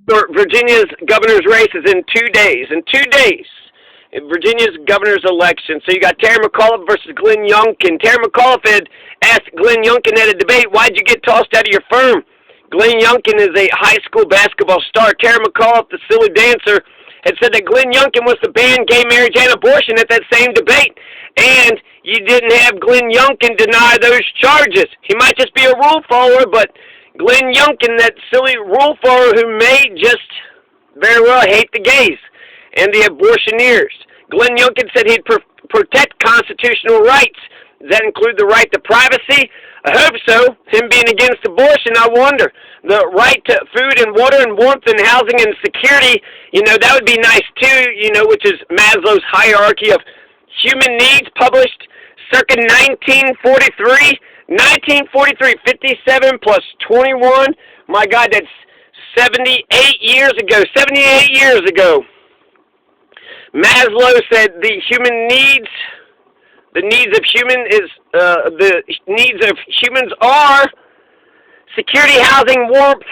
For Virginia's governor's race is in 2 days. In 2 days, Virginia's governor's election. So you got Terry McAuliffe versus Glenn Youngkin. Terry McAuliffe had asked Glenn Youngkin at a debate, why'd you get tossed out of your firm? Glenn Youngkin is a high school basketball star. Terry McAuliffe, the silly dancer, had said that Glenn Youngkin was to ban gay marriage and abortion at that same debate. And you didn't have Glenn Youngkin deny those charges. He might just be a rule follower, but Glenn Youngkin, that silly rule follower who may just very well hate the gays and the abortioneers. Glenn Youngkin said he'd protect constitutional rights. Does that include the right to privacy? I hope so. Him being against abortion, I wonder. The right to food and water and warmth and housing and security, that would be nice too, which is Maslow's hierarchy of human needs, published circa 1943. 1943, 57 plus 21. My God, that's 78 years ago. 78 years ago. Maslow said the needs of humans are security, housing, warmth,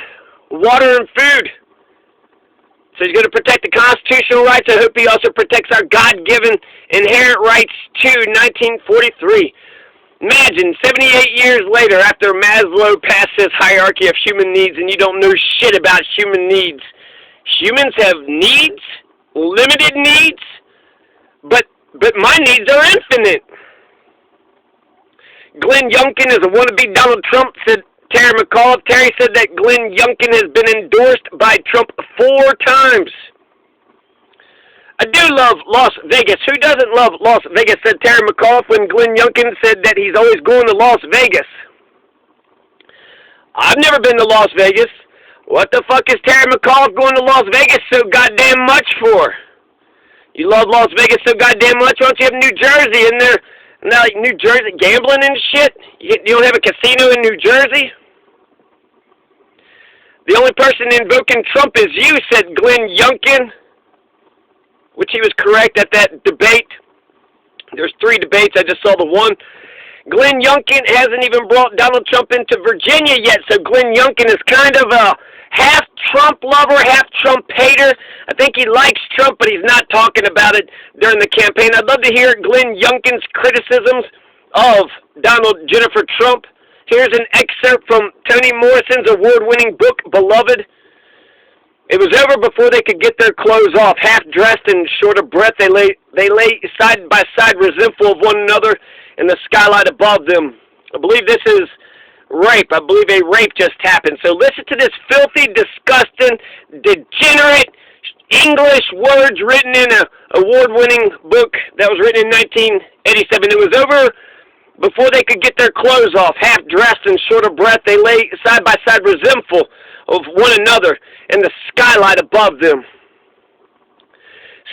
water, and food. So he's going to protect the constitutional rights. I hope he also protects our God-given inherent rights too. 1943. Imagine 78 years later, after Maslow passed his hierarchy of human needs, and you don't know shit about human needs. Humans have needs, limited needs, but my needs are infinite. Glenn Youngkin is a wannabe Donald Trump, said Terry McAuliffe. Terry said that Glenn Youngkin has been endorsed by Trump 4 times. I do love Las Vegas. Who doesn't love Las Vegas, said Terry McAuliffe, when Glenn Youngkin said that he's always going to Las Vegas. I've never been to Las Vegas. What the fuck is Terry McAuliffe going to Las Vegas so goddamn much for? You love Las Vegas so goddamn much? Why don't you have New Jersey in there? Now, like New Jersey gambling and shit? You don't have a casino in New Jersey? The only person invoking Trump is you, said Glenn Youngkin, which he was correct at that debate. There's 3 debates. I just saw the one. Glenn Youngkin hasn't even brought Donald Trump into Virginia yet, so Glenn Youngkin is kind of a half-Trump lover, half-Trump hater. I think he likes Trump, but he's not talking about it during the campaign. I'd love to hear Glenn Youngkin's criticisms of Jennifer Trump. Here's an excerpt from Toni Morrison's award-winning book, Beloved. It was over before they could get their clothes off. Half-dressed and short of breath, they lay side by side, resentful of one another in the skylight above them. I believe this is rape. I believe a rape just happened. So listen to this filthy, disgusting, degenerate English words written in an award-winning book that was written in 1987. It was over before they could get their clothes off. Half-dressed and short of breath, they lay side by side, resentful of one another in the skylight above them.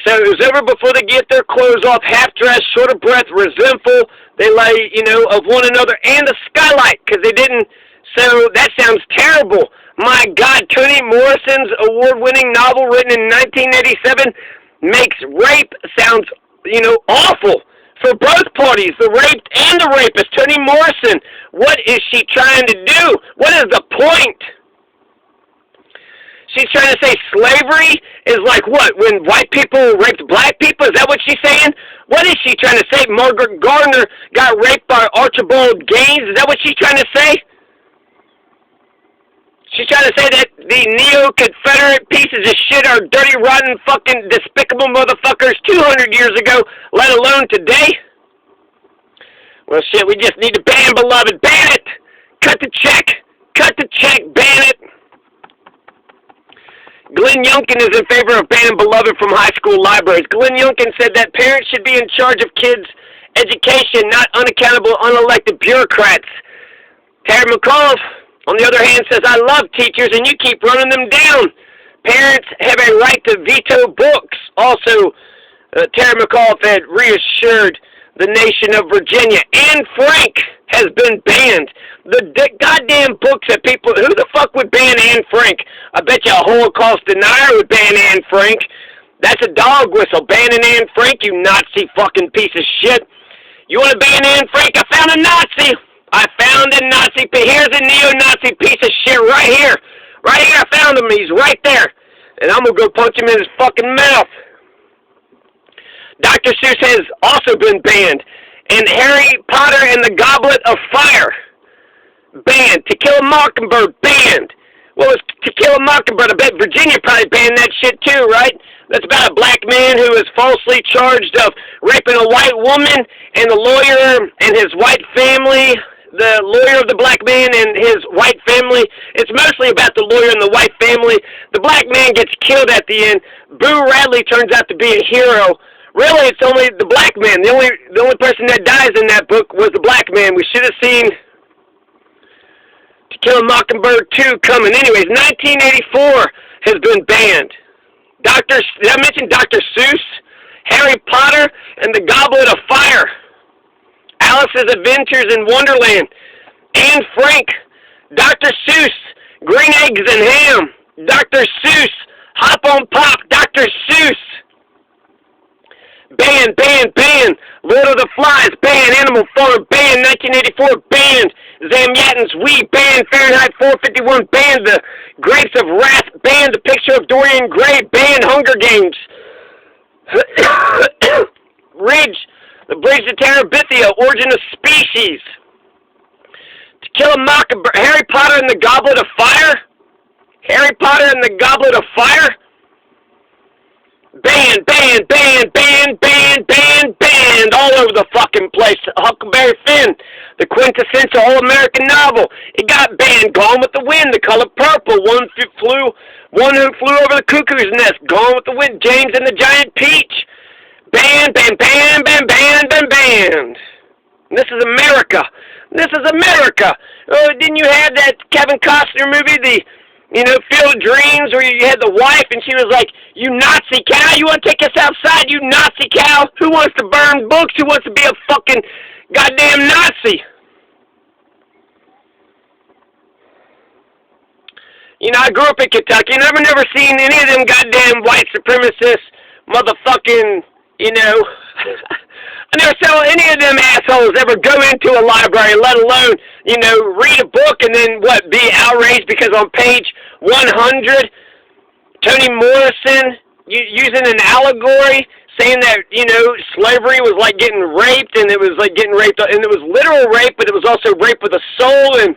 So it was over before they get their clothes off, half-dressed, short of breath, resentful. They lay, of one another and the skylight, because they didn't. So that sounds terrible. My God, Toni Morrison's award-winning novel written in 1987 makes rape sounds, awful for both parties, the raped and the rapist. Toni Morrison, what is she trying to do? What is the point? She's trying to say slavery is like what? When white people raped black people? Is that what she's saying? What is she trying to say? Margaret Gardner got raped by Archibald Gaines? Is that what she's trying to say? She's trying to say that the neo-Confederate pieces of shit are dirty, rotten, fucking despicable motherfuckers 200 years ago, let alone today? Well, shit, we just need to ban Beloved. Ban it! Cut the check! Cut the check! Ban it! Glenn Youngkin is in favor of banning Beloved from high school libraries. Glenn Youngkin said that parents should be in charge of kids' education, not unaccountable, unelected bureaucrats. Terry McAuliffe, on the other hand, says, I love teachers, and you keep running them down. Parents have a right to veto books. Also, Terry McAuliffe had reassured the nation of Virginia. Anne Frank has been banned. The goddamn books that people... Who the fuck would ban Anne Frank? I bet you a Holocaust denier would ban Anne Frank. That's a dog whistle. Banning Anne Frank, you Nazi fucking piece of shit. You want to ban Anne Frank? I found a Nazi. I found a Nazi. Here's a neo-Nazi piece of shit right here. Right here, I found him. He's right there. and I'm going to go punch him in his fucking mouth. Dr. Seuss has also been banned. And Harry Potter and the Goblet of Fire, banned. To Kill a Mockingbird, banned. Well, it's To Kill a Mockingbird. I bet Virginia probably banned that shit too, right? That's about a black man who is falsely charged of raping a white woman, and the lawyer and his white family, the lawyer of the black man and his white family, it's mostly about the lawyer and the white family. The black man gets killed at the end. Boo Radley turns out to be a hero. Really, it's only the black man. The only person that dies in that book was the black man. We should have seen To Kill a Mockingbird 2 coming. Anyways, 1984 has been banned. Did I mention Dr. Seuss, Harry Potter, and the Goblet of Fire, Alice's Adventures in Wonderland, Anne Frank, Dr. Seuss, Green Eggs and Ham, Dr. Seuss, Hop on Pop, Dr. Seuss. Ban, ban, ban. Lord of the Flies, ban. Animal Farm, ban. 1984, banned. Zamyatin's We, ban. Fahrenheit 451, banned. The Grapes of Wrath, banned. The Picture of Dorian Gray, banned. Hunger Games. Ridge, The Bridge to Terabithia, Origin of Species. To Kill a Mockingbird, Harry Potter and the Goblet of Fire. Harry Potter and the Goblet of Fire. Banned, banned, banned, banned, banned, banned, banned, all over the fucking place. Huckleberry Finn, the quintessential all-American novel. It got banned. Gone with the Wind, The Color Purple, One Who Flew Over the Cuckoo's Nest, Gone with the Wind, James and the Giant Peach. Banned, banned, banned, banned, banned, banned, banned. This is America. This is America. Oh, didn't you have that Kevin Costner movie, Field of Dreams, where you had the wife and she was like, "You Nazi cow, you want to take us outside, you Nazi cow? Who wants to burn books? Who wants to be a fucking goddamn Nazi?" I grew up in Kentucky, and I've never seen any of them goddamn white supremacist motherfucking, I never saw any of them assholes ever go into a library, let alone, read a book and then, be outraged because on page 100, Toni Morrison, using an allegory, saying that, slavery was like getting raped, and it was like getting raped, and it was literal rape, but it was also rape with a soul, and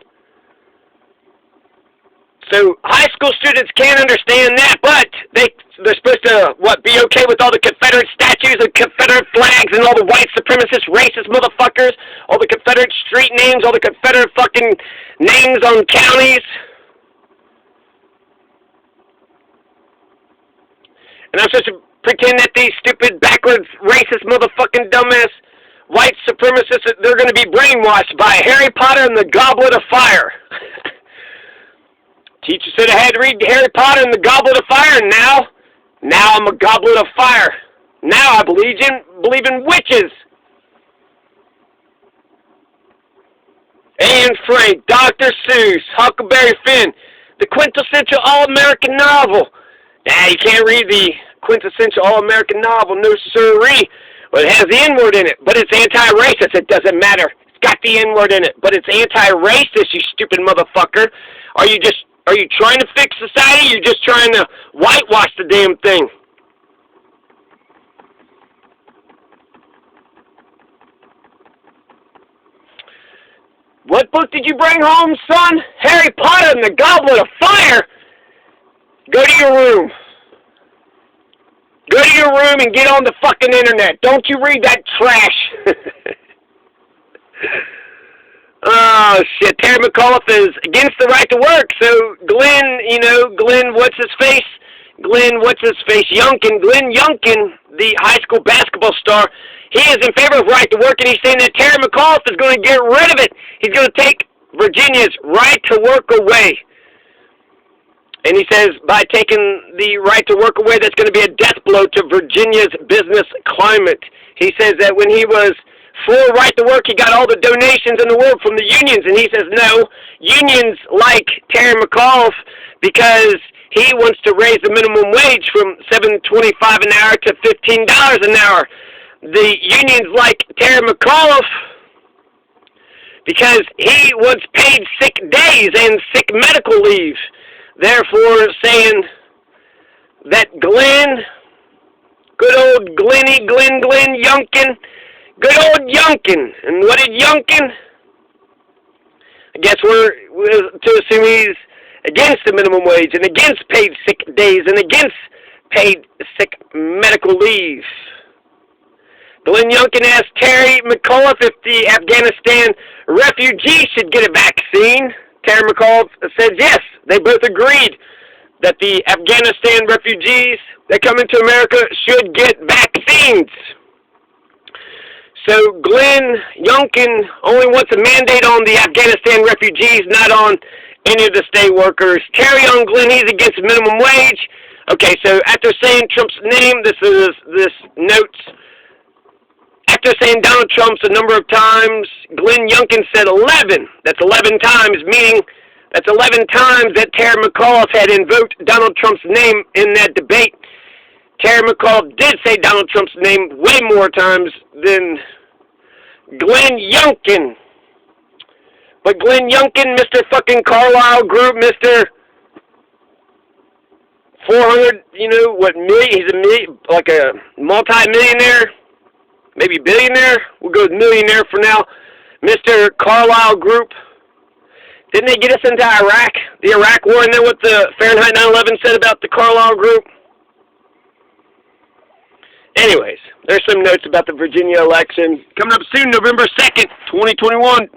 so high school students can't understand that, but they're supposed to, be okay with all the Confederate statues and Confederate flags and all the white supremacist racist motherfuckers, all the Confederate street names, all the Confederate fucking names on counties. And I'm supposed to pretend that these stupid, backwards, racist, motherfucking, dumbass, white supremacists, they're going to be brainwashed by Harry Potter and the Goblet of Fire. Teacher said I had to read Harry Potter and the Goblet of Fire, and now I'm a Goblet of Fire. Now I believe in witches. Anne Frank, Dr. Seuss, Huckleberry Finn, the quintessential all-American novel. Nah, you can't read the quintessential all-American novel, no sirree. Well, it has the N-word in it, but it's anti-racist. It doesn't matter. It's got the N-word in it, but it's anti-racist, you stupid motherfucker. Are you trying to fix society? You're just trying to whitewash the damn thing. What book did you bring home, son? Harry Potter and the Goblet of Fire? Go to your room. Go to your room and get on the fucking internet. Don't you read that trash. Oh, shit. Terry McAuliffe is against the right to work. So, Glenn, what's-his-face? Youngkin. Glenn Youngkin, the high school basketball star, he is in favor of right to work, and he's saying that Terry McAuliffe is going to get rid of it. He's going to take Virginia's right to work away. And he says by taking the right to work away, that's going to be a death blow to Virginia's business climate. He says that when he was for right to work, he got all the donations in the world from the unions, and he says no, unions like Terry McAuliffe because he wants to raise the minimum wage from $7.25 an hour to $15 an hour. The unions like Terry McAuliffe because he wants paid sick days and sick medical leave, therefore saying that Glenn, good old Glenn Youngkin, good old Youngkin. And what did Youngkin? I guess we're to assume he's against the minimum wage and against paid sick days and against paid sick medical leave. Glenn Youngkin asked Terry McAuliffe if the Afghanistan refugees should get a vaccine. Terry McAuliffe said yes. They both agreed that the Afghanistan refugees that come into America should get vaccines. So Glenn Youngkin only wants a mandate on the Afghanistan refugees, not on any of the state workers. Terry on Glenn, he's against minimum wage. Okay, so after saying Trump's name, this notes. After saying Donald Trump's a number of times, Glenn Youngkin said 11. That's 11 times, meaning that's 11 times that Terry McAuliffe had invoked Donald Trump's name in that debate. Terry McAuliffe did say Donald Trump's name way more times than Glenn Youngkin. But Glenn Youngkin, Mr. fucking Carlyle Group, Mr. 400, million, he's like a multi-millionaire, maybe billionaire. We'll go with millionaire for now. Mr. Carlyle Group. Didn't they get us into Iraq? The Iraq War, and then what the Fahrenheit 9/11 said about the Carlyle Group? Anyways, there's some notes about the Virginia election. Coming up soon, November 2nd, 2021.